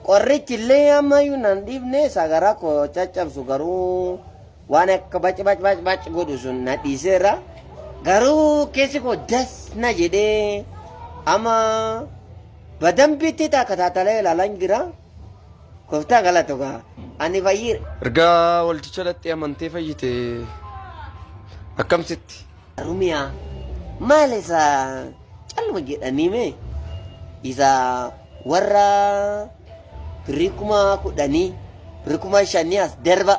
qorrichi illee ammayyuu nan dhiifne sagaraa koo caccabsu garuu waan akka bac godhu sun na dhiiseera. Garuu keessi koo das na jedhee ama badambitti taakataatalee ilaalan jira. Gooftaa galatu gaa ani fayyire. Ergaa walticha laxxee amantee fayyite akkamsitti? Rumiyaa maal isa calma jedhanii mee isa warra birikuma kudhanii birikuma shanii as darba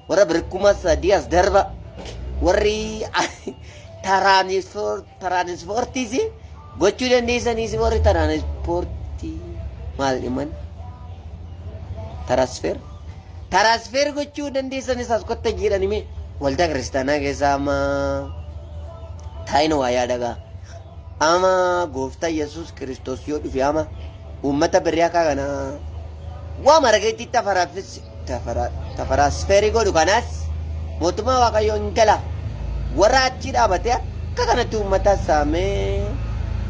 warra birikuma sadii as darba warri taraanisportiis gochuu dandeessaniis warri taraanisportii maal dhiman tarasfer gochuu dandeessanis as kotta jedhanii mee waldaa kiristaanaa keessaa ama taa'ina waa yaadagaa ama gooftaa Yesuus Kiristoos yoo dhufe ama ummata birrii akka kana waa margeetti tafarasferii godhu kanaas mootummaa waaqayyoo hin gala warra achi dhaabatee akka kanatti ummata saamee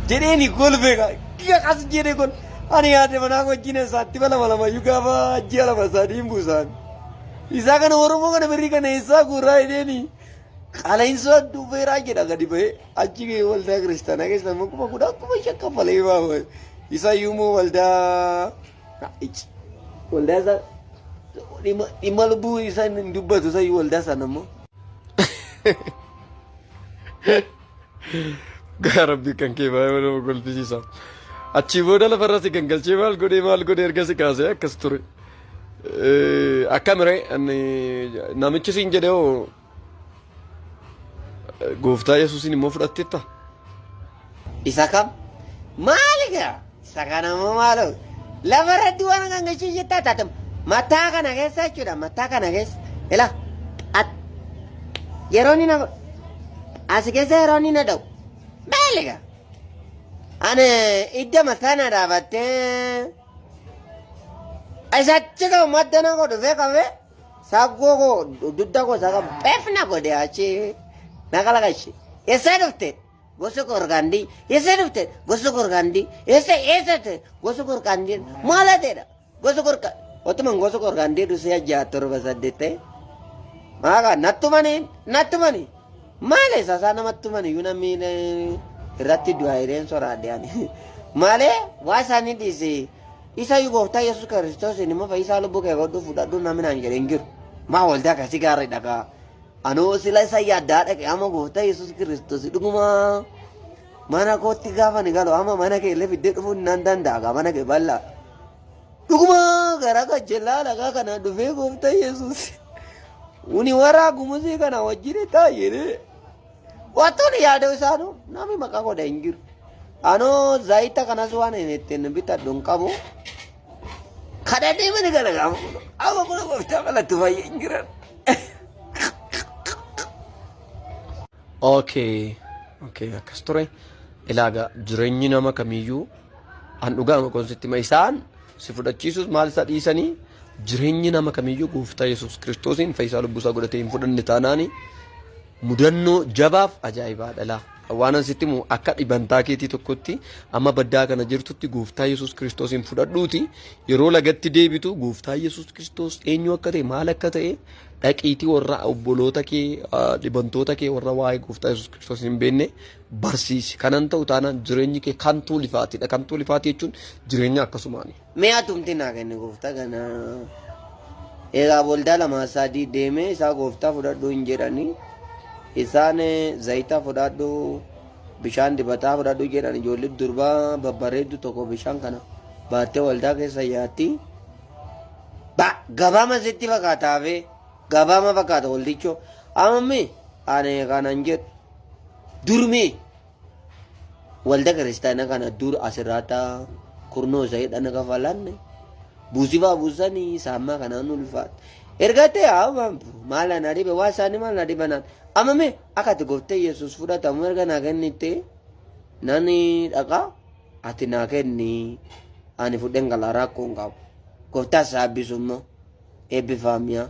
jedheeni golbeeka giga qas jedhee kun ani yaade manaa wajjin isaatti balama gaafa ji'a lama sadiin buusan isaa kana oromoo kana birrii kana isaa gurraa jedheeni qaala'insa dhufeeraa jedha gadi bahee achi waldaa kiristaanaa keessa immoo kuma kudha akkuma shakka falee baafame isa yuumoo waldaa isa dhimma lubbuu isa hin dubbatu isa waldaa sana immoo. Gaarabbii kan kee baay'ee nama golfisiisa. Achii booda lafarratti gangalchee maal godhee ergasi kaasee akkas ture. Akkamire namichi siin jedhee hoo gooftaa Yesuusin immoo fudhatteetta? Isa kam? Maali gaa? Isa kana immoo maaloo? Lafarratti waan gangalchee jettaa taatamu. Mataa kana keessa jechuudha. Mataa kana keessa. Ela yeroo ni na as keessa yeroo ni na dha'u. Maali gaa? Ani idda mataa na dhaabattee isachi kau madana ko dhufee qabee saggoo koo dudda koo saga beefna godhe achi nagalagashi eessa dhufte gosa korgandii eessa dhufte gosa korgandii eessa gosa korgandii maala ta'edha gosa korga otuman gosa korgandii dhusee ajjaa torba saddeette maaga nattumani maale sasa namattumani yuna miine irratti du'a ireen soraaddeani maale waa isaanii dhiisee isa yu gooftaa Yesuus Kiristoos inni fayyisaa lubbuu kee godhu fudhadhu namni naan jedhe hin jiru. Maa waldaa akkasii gaarii dhagaa. Anoo sila isa yaaddaa dhaqe ama gooftaa Yesuus Kiristoos dhuguma mana kootti gaafa ni galu ama mana kee illee fiddee dhufuu nan danda'a mana kee bal'aa. Dhuguma garaa gajjallaa dhagaa kana dhufee gooftaa Yesuus. Uni warraa gumusii kana wajjin taa'ee wattoon yaaduu isaanu namni maqaa godha hin jiru. Ano zaita kanas waan hin ittiin bitadhu hin qabu. Kadhadhee mana galagamu. Amma kun gooftaa malatti fayyee hin jiran. Okay, akkas ture. Ilaaga jireenyi nama kamiyyuu an dhugaama konsitti ma isaan si fudhachiisus maal isa dhiisanii jireenyi nama kamiyyuu gooftaa Yesuus Kiristoosiin fayyisaa lubbuusaa godhatee hin fudhanne taanaani mudannoo jabaaf ajaa'ibaadha. Waan asitti immoo akka dhibantaa keetii tokkotti amma baddaa kana jirtutti gooftaa Yesuus Kiristoosiin fudhadhuuti yeroo lagatti deebitu gooftaa Yesuus Kiristoos eenyu akka ta'e maal akka ta'e dhaqiitii warra obboloota kee dhibantoota kee warra waa'ee gooftaa Yesuus Kiristoos hin beekne barsiisi. Kanan ta'u taanaan jireenyi kee kan tuulifaatidha. Kan tuulifaatii jechuun jireenya akkasumaani. Mi'a tumti naa kenni gooftaa kana egaa waldaa lama sadii deemee isaa gooftaa fudhadhuu hin jedhanii. Isaan zayita fudhadhu bishaan dibataa fudhadhu jedhan ijoollee durbaa babbareeddu tokko bishaan kana baattee waldaa keessa yaatti. Gabaama sitti fakkaataafe gabaama fakkaata waldichoo amma ani kanan jedhu durmi waldaa kiristaanaa kana dur asirraata kurnoo isa hidhana kafalanne buusifaa buusanii saammaa kanaan ulfaata. Ergatee maala na dhibe waa isaanii maal na dhibanaan amma akkati gooftaa Yesuus fudhatamu erga naa kennitte nani dhaqaa ati naa kenni ani fudheen galaa rakkoo hin qabu gooftaa saabbisu immoo eebbifaamiyaa.